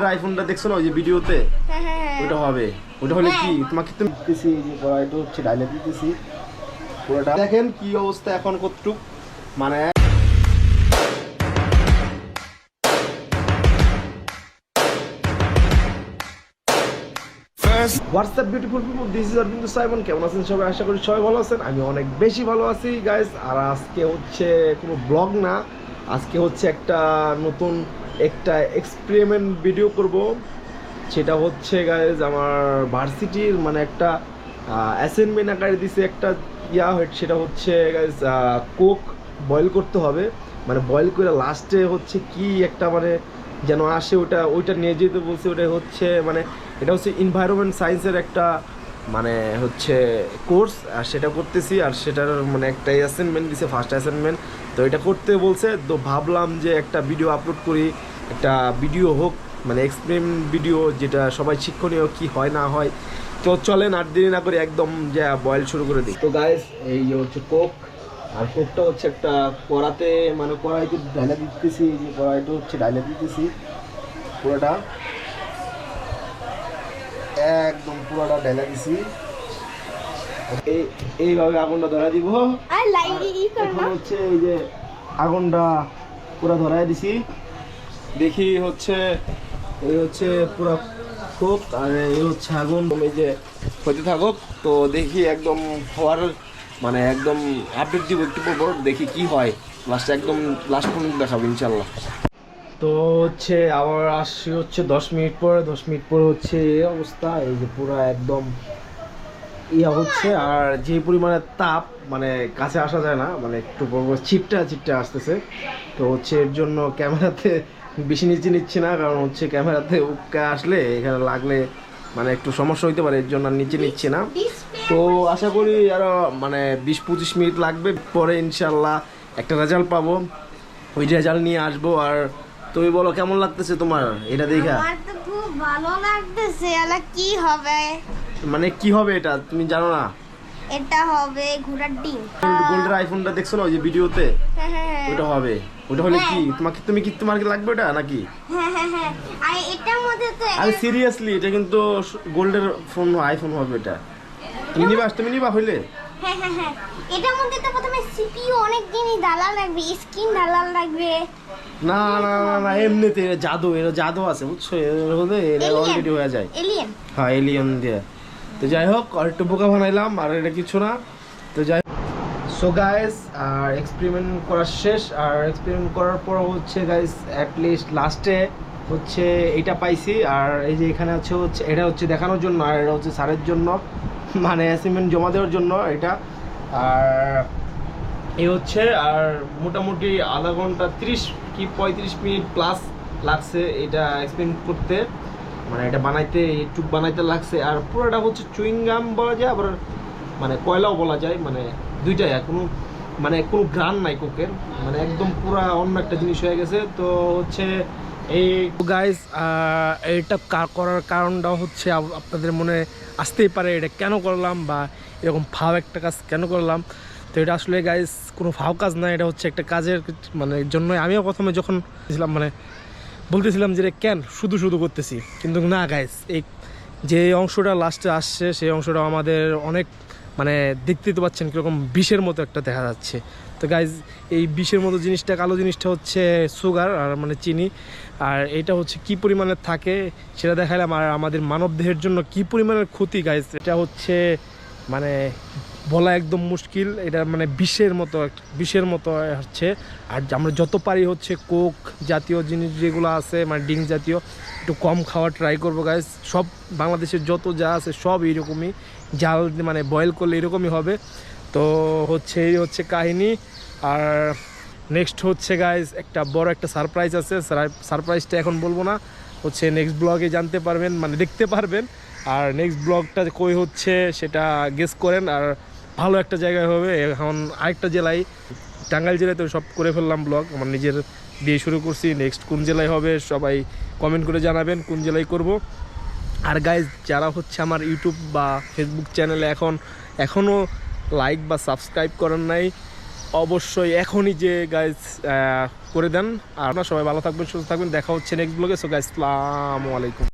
গোল্ডের আইফোনটা দেখছো না ওই যে ভিডিওতে, ওটা হবে। ওটা হলে কি তোমাকে তো দিতেছি যে এটা হচ্ছে ডাইলেট দিতেছি পুরোটা। দেখেন কি অবস্থা এখন কতটুক মানে WhatsApp beautiful people, this is Arabinda Simon. কেমন আছেন সবাই? আশা করি সবাই ভালো আছেন। আমি অনেক বেশি ভালো আছি গাইস। আর আজকে হচ্ছে কোনো ব্লগ না, আজকে হচ্ছে একটা নতুন একটা এক্সপেরিমেন্ট ভিডিও করব। সেটা হচ্ছে গাইস আমার ভার্সিটির মানে একটা অ্যাসাইনমেন্ট আকারে দিছে একটা সেটা হচ্ছে গাইস কোক বয়েল করতে হবে। মানে বয়েল করে লাস্টে হচ্ছে কি একটা মানে যেন আসে ওইটা নিয়ে যেতে বলছে। ওটা হচ্ছে মানে এটা হচ্ছে এনভায়রনমেন্ট সায়েন্সের একটা মানে হচ্ছে কোর্স, আর সেটা করতেছি। আর সেটার মানে একটা অ্যাসাইনমেন্ট দিছে, ফার্স্ট অ্যাসাইনমেন্ট। তো এটা করতে বলছে, তো ভাবলাম যে একটা ভিডিও আপলোড করি, একটা ভিডিও হোক মানে এক্সপেরিমেন্ট ভিডিও, যেটা সবাই শিক্ষণীয় কি হয় না হয়। তো চলেন আর দেরি না করে একদম যে বয়েল শুরু করে দিই। তো গাইস এই যে হচ্ছে কোক, আর কোকটা হচ্ছে একটা কড়াতে মানে কড়াইতে ঢালা দিতেছি, যে কড়াইটা হচ্ছে ঢালা দিতেছি পুরোটা, একদম পুরোটা ঢালা দিছি। এইভাবে আগুনটা ধরা দিব। এখন হচ্ছে এই যে আগুনটা পুরো ধরাই দিছি। দেখি হচ্ছে এই হচ্ছে পুরো কোক আর এই হচ্ছে আগুন, এই যে হতে থাকুক। তো দেখি একদম হওয়ার মানে একদম আপডেট দিব একটু পর, দেখি কি হয় লাস্টে, একদম লাস্ট পর্যন্ত দেখাবো ইনশাল্লাহ। তো হচ্ছে আবার আসছি হচ্ছে 10 মিনিট পরে। 10 মিনিট পরে হচ্ছে এই অবস্থা, এই যে পুরো একদম হচ্ছে। আর যে পরিমাণে তাপ মানে কাছে আসা যায় না, মানে একটু চিপটা আসতেছে। তো হচ্ছে এর জন্য ক্যামেরাতে বেশি নিচে নিচ্ছি না, কারণ হচ্ছে ক্যামেরাতে উক্কা আসলে এখানে লাগলে মানে একটু সমস্যা হইতে পারে, এর জন্য নিচে নিচ্ছি না। তো আশা করি আরো মানে 20-25 মিনিট লাগবে, পরে ইনশাল্লাহ একটা রেজাল্ট পাবো। ওই রেজাল্ট নিয়ে আসবো। আর তুমি বলো কেমন লাগতেছে তোমার এটা দেখা? আমার তো খুব ভালো লাগতেছে। এটা কি হবে? মানে কি হবে এটা তুমি জানো না? এটা হবে ঘোড়ার ডিম। গোল্ডের আইফোনটা দেখছো না ওই যে ভিডিওতে, ওটা হবে। ওটা হলে কি তোমার কি লাগবে ওটা নাকি? হ্যাঁ আর এটার মধ্যে তো আরে সিরিয়াসলি এটা কিন্তু গোল্ডের ফোন আইফোন হবে এটা। তুমি নিবা হইলে? হ্যাঁ এটার মধ্যে তো প্রথমে সিপিইউ অনেক জিনিস ডালা লাগবে, স্ক্রিন ডালা লাগবে। না না না না, এমনিতে এর জাদু আছে বুঝছো, এর হলে এটা অলরেডি হয়ে যায়। এলিয়েন, হ্যাঁ এলিয়েন দিয়ে। তো যাই হোক আর একটু বোকা বানাইলাম, আর এটা কিছু না। তো যাই সো গাইস আর এক্সপেরিমেন্ট করা শেষ। আর এক্সপেরিমেন্ট করার পর হচ্ছে গাইস অ্যাটলিস্ট লাস্টে হচ্ছে এইটা পাইছি। আর এই যে এখানে হচ্ছে এটা হচ্ছে দেখানোর জন্য, আর এটা হচ্ছে স্যারের জন্য মানে অ্যাসাইনমেন্ট জমা দেওয়ার জন্য এটা। আর এই হচ্ছে আর মোটামুটি আধা ঘন্টা 30-35 মিনিট প্লাস লাগছে এটা এক্সপেরিমেন্ট করতে, মানে এটা বানাইতে একটুক বানাইতে লাগছে। আর পুরোটা হচ্ছে চুইংগাম বলা যায়, আবার মানে কয়লাও বলা যায়, মানে দুইটাই। কোনো গ্রান নাই কোকের, মানে একদম পুরা অন্য একটা জিনিস হয়ে গেছে। তো হচ্ছে এই গাইস এটা করার কারণটা হচ্ছে আপনাদের মনে আসতেই পারে এটা কেন করলাম বা এরকম ফাও একটা কাজ কেন করলাম। তো এটা আসলে গাইস কোনো ফাও কাজ না, এটা হচ্ছে একটা কাজের মানে জন্য। আমিও প্রথমে যখন মানে বলতেছিলাম যে কেন শুধু করতেছি, কিন্তু না গাইস এই যে অংশটা লাস্টে আসছে সেই অংশটা আমাদের অনেক মানে দেখতেই তো পাচ্ছেন কীরকম বিষের মতো একটা দেখা যাচ্ছে। তো গাইজ এই বিষের মতো জিনিসটা, কালো জিনিসটা হচ্ছে সুগার আর মানে চিনি। আর এটা হচ্ছে কি পরিমাণে থাকে সেটা দেখালাম। আর আমাদের মানব দেহের জন্য কি পরিমাণের ক্ষতি গাইজ, এটা হচ্ছে মানে বলা একদম মুশকিল। এটা মানে বিষের মতো হচ্ছে। আর আমরা যত পারি হচ্ছে কোক জাতীয় জিনিস যেগুলো আছে মানে ড্রিঙ্ক জাতীয় একটু কম খাওয়া ট্রাই করবো গাইজ। সব বাংলাদেশের যত যা আছে সব এইরকমই, জাল মানে বয়েল করলে এরকমই হবে। তো হচ্ছে এই হচ্ছে কাহিনী। আর নেক্সট হচ্ছে গাইজ একটা বড় একটা সারপ্রাইজ আছে। সারপ্রাইজটা এখন বলবো না, হচ্ছে নেক্সট ব্লগে জানতে পারবেন, মানে দেখতে পারবেন। আর নেক্সট ব্লগটা কই হচ্ছে সেটা গেস করেন। আর ভালো একটা জায়গায় হবে। এখন আরেকটা জেলায়, টাঙ্গাইল জেলায় তো সব করে ফেললাম ব্লগ, আমার নিজের দিয়ে শুরু করছি। নেক্সট কোন জেলায় হবে সবাই কমেন্ট করে জানাবেন কোন জেলায় করব। আর গাইজ যারা হচ্ছে আমার ইউটিউব বা ফেসবুক চ্যানেলে এখনও লাইক বা সাবস্ক্রাইব করেন নাই, অবশ্যই এখনই যে গাইস করে দেন। আর আপনারা সবাই ভালো থাকবেন, সুস্থ থাকবেন, দেখা হচ্ছে নেক্সট ব্লগে। সো গাইস আসসালামু আলাইকুম।